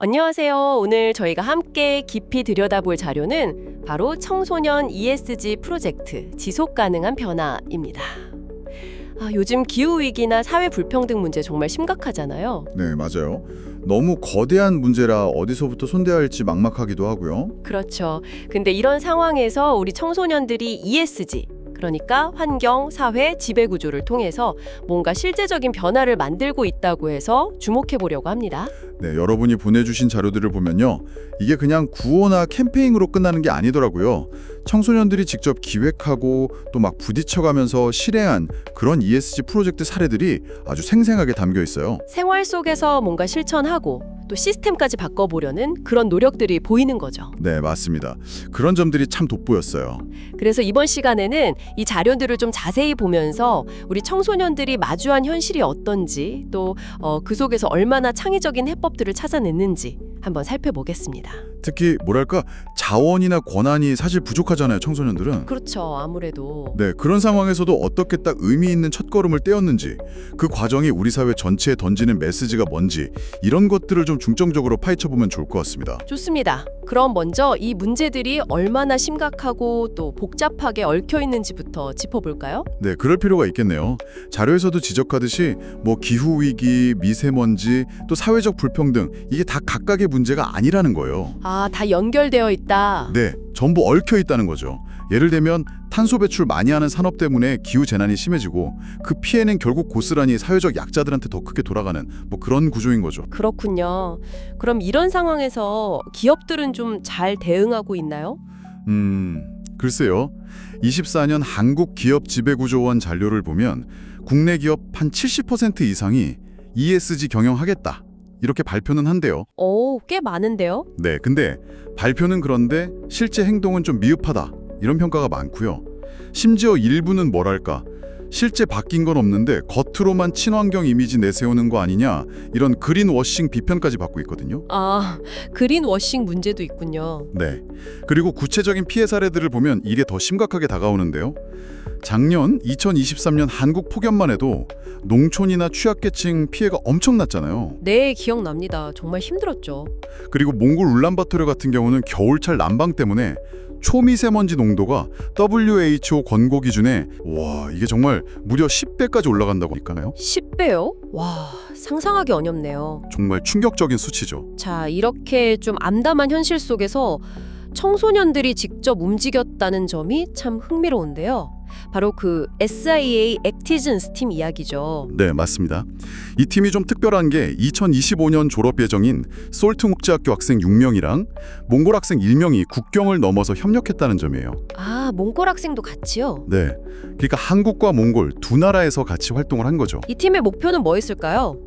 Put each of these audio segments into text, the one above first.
안녕하세요. 오늘 저희가 함께 깊이 들여다볼 자료는 바로 청소년 ESG 프로젝트 지속 가능한 변화입니다. 요즘 기후위기나 사회 불평등 문제 정말 심각하잖아요. 네, 맞아요. 너무 거대한 문제라 어디서부터 손대야 할지 막막하기도 하고요. 그렇죠. 근데 이런 상황에서 우리 청소년들이 ESG, 그러니까 환경, 사회, 지배구조를 통해서 뭔가 실제적인 변화를 만들고 있다고 해서 주목해 보려고 합니다. 네, 여러분이 보내주신 자료들을 보면요. 이게 그냥 구호나 캠페인으로 끝나는 게 아니더라고요. 청소년들이 직접 기획하고 또 막 부딪혀가면서 실행한 그런 ESG 프로젝트 사례들이 아주 생생하게 담겨 있어요. 생활 속에서 뭔가 실천하고 또 시스템까지 바꿔보려는 그런 노력들이 보이는 거죠. 네, 맞습니다. 그런 점들이 참 돋보였어요. 그래서 이번 시간에는 이 자료들을 좀 자세히 보면서 우리 청소년들이 마주한 현실이 어떤지 또 그 속에서 얼마나 창의적인 해법들을 찾아냈는지 한번 살펴보겠습니다. 특히 뭐랄까 자원이나 권한이 사실 부족하잖아요, 청소년들은. 그렇죠. 아무래도. 네, 그런 상황에서도 어떻게 딱 의미 있는 첫걸음을 떼었는지, 그 과정이 우리 사회 전체에 던지는 메시지가 뭔지 이런 것들을 좀 중점적으로 파헤쳐보면 좋을 것 같습니다. 좋습니다. 그럼 먼저 이 문제들이 얼마나 심각하고 또 복잡하게 얽혀 있는지부터 짚어볼까요? 네, 그럴 필요가 있겠네요. 자료에서도 지적하듯이 뭐 기후위기, 미세먼지, 또 사회적 불평등 이게 다 각각의 문제가 아니라는 거예요. 다 연결되어 있다. 네, 전부 얽혀 있다는 거죠. 예를 들면 탄소 배출 많이 하는 산업 때문에 기후 재난이 심해지고 그 피해는 결국 고스란히 사회적 약자들한테 더 크게 돌아가는 뭐 그런 구조인 거죠. 그렇군요. 그럼 이런 상황에서 기업들은 좀 잘 대응하고 있나요? 글쎄요. 24년 한국기업지배구조원 자료를 보면 국내 기업 한 70% 이상이 ESG 경영하겠다. 이렇게 발표는 한대요. 꽤 많은데요? 네, 근데 발표는 그런데 실제 행동은 좀 미흡하다. 이런 평가가 많고요. 심지어 일부는 뭐랄까 실제 바뀐 건 없는데 겉으로만 친환경 이미지 내세우는 거 아니냐 이런 그린워싱 비판까지 받고 있거든요. 그린워싱 문제도 있군요. 네, 그리고 구체적인 피해 사례들을 보면 이게 더 심각하게 다가오는데요. 작년 2023년 한국 폭염만 해도 농촌이나 취약계층 피해가 엄청났잖아요. 네, 기억납니다. 정말 힘들었죠. 그리고 몽골 울란바토르 같은 경우는 겨울철 난방 때문에 초미세먼지 농도가 WHO 권고 기준에 이게 정말 무려 10배까지 올라간다고 하니까요. 10배요? 와, 상상하기 어렵네요. 정말 충격적인 수치죠. 자, 이렇게 좀 암담한 현실 속에서 청소년들이 직접 움직였다는 점이 참 흥미로운데요. 바로 그 SIA 액티즌스 팀 이야기죠. 네, 맞습니다. 이 팀이 좀 특별한 게 2025년 졸업 예정인 솔트 국제학교 학생 6명이랑 몽골 학생 1명이 국경을 넘어서 협력했다는 점이에요. 몽골 학생도 같이요? 네, 그러니까 한국과 몽골 두 나라에서 같이 활동을 한 거죠. 이 팀의 목표는 뭐였을까요?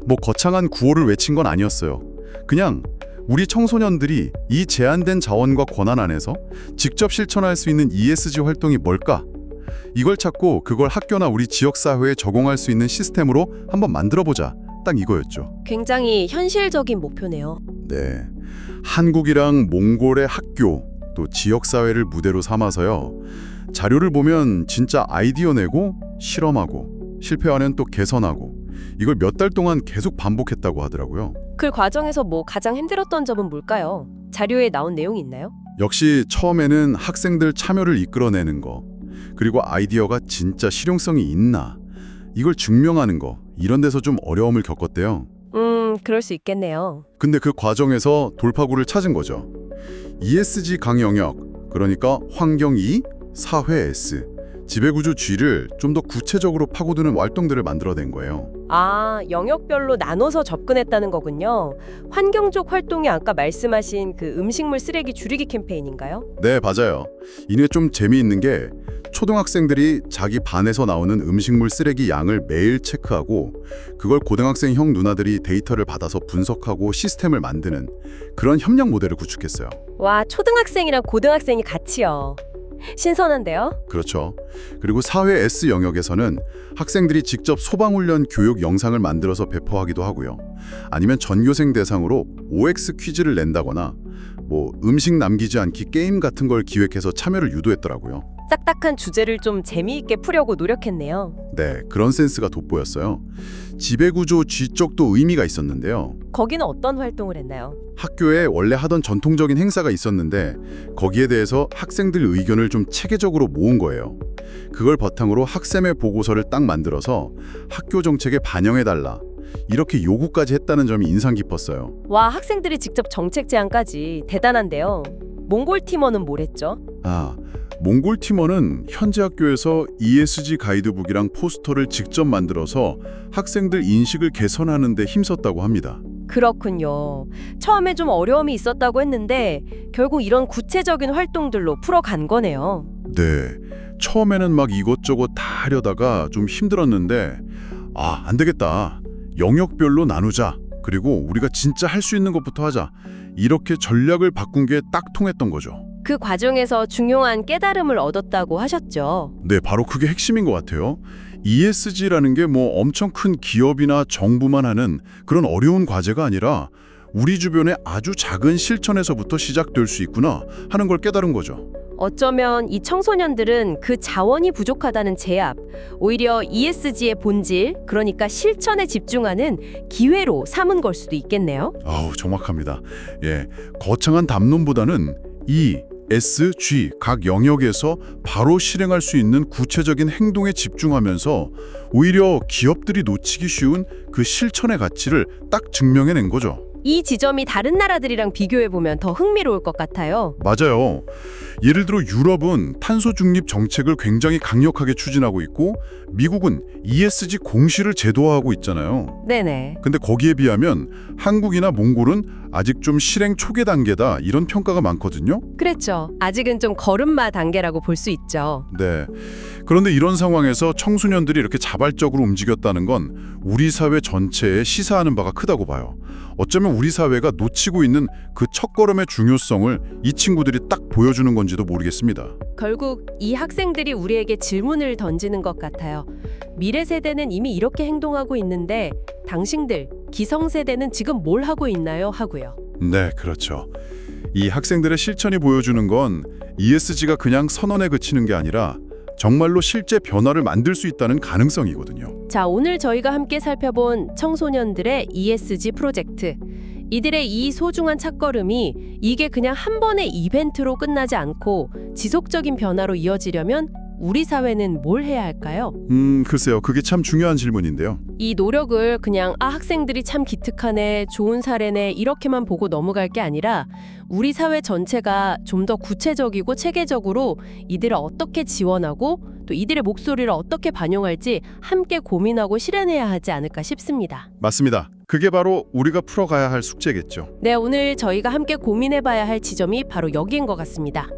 뭐 거창한 구호를 외친 건 아니었어요. 그냥 우리 청소년들이 이 제한된 자원과 권한 안에서 직접 실천할 수 있는 ESG 활동이 뭘까? 이걸 찾고 그걸 학교나 우리 지역사회에 적용할 수 있는 시스템으로 한번 만들어보자. 딱 이거였죠. 굉장히 현실적인 목표네요. 네, 한국이랑 몽골의 학교 또 지역사회를 무대로 삼아서요. 자료를 보면 진짜 아이디어 내고 실험하고 실패하면 또 개선하고 이걸 몇 달 동안 계속 반복했다고 하더라고요. 그 과정에서 가장 힘들었던 점은 뭘까요? 자료에 나온 내용이 있나요? 역시 처음에는 학생들 참여를 이끌어내는 거, 그리고 아이디어가 진짜 실용성이 있나, 이걸 증명하는 거, 이런 데서 좀 어려움을 겪었대요. 그럴 수 있겠네요. 근데 그 과정에서 돌파구를 찾은 거죠. ESG 강 영역, 그러니까 환경 E, 사회 S, 지배구조 G를 좀 더 구체적으로 파고드는 활동들을 만들어낸 거예요. 영역별로 나눠서 접근했다는 거군요. 환경적 활동이 아까 말씀하신 그 음식물 쓰레기 줄이기 캠페인인가요? 네, 맞아요. 이게 좀 재미있는 게 초등학생들이 자기 반에서 나오는 음식물 쓰레기 양을 매일 체크하고 그걸 고등학생 형 누나들이 데이터를 받아서 분석하고 시스템을 만드는 그런 협력 모델을 구축했어요. 와, 초등학생이랑 고등학생이 같이요. 신선한데요? 그렇죠. 그리고 사회 S 영역에서는 학생들이 직접 소방훈련 교육 영상을 만들어서 배포하기도 하고요. 아니면 전교생 대상으로 OX 퀴즈를 낸다거나 뭐 음식 남기지 않기 게임 같은 걸 기획해서 참여를 유도했더라고요. 딱딱한 주제를 좀 재미있게 풀려고 노력했네요. 네, 그런 센스가 돋보였어요. 지배구조 G쪽도 의미가 있었는데요. 거기는 어떤 활동을 했나요? 학교에 원래 하던 전통적인 행사가 있었는데 거기에 대해서 학생들 의견을 좀 체계적으로 모은 거예요. 그걸 바탕으로 학생회 보고서를 딱 만들어서 학교 정책에 반영해달라. 이렇게 요구까지 했다는 점이 인상 깊었어요. 와, 학생들이 직접 정책 제안까지 대단한데요. 몽골 팀원은 뭘 했죠? 몽골 팀원은 현재 학교에서 ESG 가이드북이랑 포스터를 직접 만들어서 학생들 인식을 개선하는 데 힘썼다고 합니다. 그렇군요. 처음에 좀 어려움이 있었다고 했는데 결국 이런 구체적인 활동들로 풀어간 거네요. 네, 처음에는 막 이것저것 다 하려다가 좀 힘들었는데 안 되겠다. 영역별로 나누자. 그리고 우리가 진짜 할 수 있는 것부터 하자. 이렇게 전략을 바꾼 게 딱 통했던 거죠. 그 과정에서 중요한 깨달음을 얻었다고 하셨죠. 네, 바로 그게 핵심인 것 같아요. ESG라는 게 뭐 엄청 큰 기업이나 정부만 하는 그런 어려운 과제가 아니라 우리 주변의 아주 작은 실천에서부터 시작될 수 있구나 하는 걸 깨달은 거죠. 어쩌면 이 청소년들은 그 자원이 부족하다는 제압, 오히려 ESG의 본질, 그러니까 실천에 집중하는 기회로 삼은 걸 수도 있겠네요. 정확합니다. 예, 거창한 담론보다는 ESG 각 영역에서 바로 실행할 수 있는 구체적인 행동에 집중하면서 오히려 기업들이 놓치기 쉬운 그 실천의 가치를 딱 증명해낸 거죠. 이 지점이 다른 나라들이랑 비교해보면 더 흥미로울 것 같아요. 맞아요. 예를 들어 유럽은 탄소 중립 정책을 굉장히 강력하게 추진하고 있고 미국은 ESG 공시를 제도화하고 있잖아요. 네네. 근데 거기에 비하면 한국이나 몽골은 아직 좀 실행 초기 단계다 이런 평가가 많거든요. 그랬죠. 아직은 좀 걸음마 단계라고 볼 수 있죠. 네. 그런데 이런 상황에서 청소년들이 이렇게 자발적으로 움직였다는 건 우리 사회 전체에 시사하는 바가 크다고 봐요. 어쩌면 우리 사회가 놓치고 있는 그 첫걸음의 중요성을 이 친구들이 딱 보여주는 건지도 모르겠습니다. 결국 이 학생들이 우리에게 질문을 던지는 것 같아요. 미래 세대는 이미 이렇게 행동하고 있는데 당신들, 기성세대는 지금 뭘 하고 있나요? 하고요. 네, 그렇죠. 이 학생들의 실천이 보여주는 건 ESG가 그냥 선언에 그치는 게 아니라 정말로 실제 변화를 만들 수 있다는 가능성이거든요. 자, 오늘 저희가 함께 살펴본 청소년들의 ESG 프로젝트. 이들의 이 소중한 첫걸음이 이게 그냥 한 번의 이벤트로 끝나지 않고 지속적인 변화로 이어지려면 우리 사회는 뭘 해야 할까요? 글쎄요. 그게 참 중요한 질문인데요. 이 노력을 그냥 학생들이 참 기특하네, 좋은 사례네 이렇게만 보고 넘어갈 게 아니라 우리 사회 전체가 좀 더 구체적이고 체계적으로 이들을 어떻게 지원하고 또 이들의 목소리를 어떻게 반영할지 함께 고민하고 실현해야 하지 않을까 싶습니다. 맞습니다. 그게 바로 우리가 풀어가야 할 숙제겠죠. 네, 오늘 저희가 함께 고민해봐야 할 지점이 바로 여기인 것 같습니다.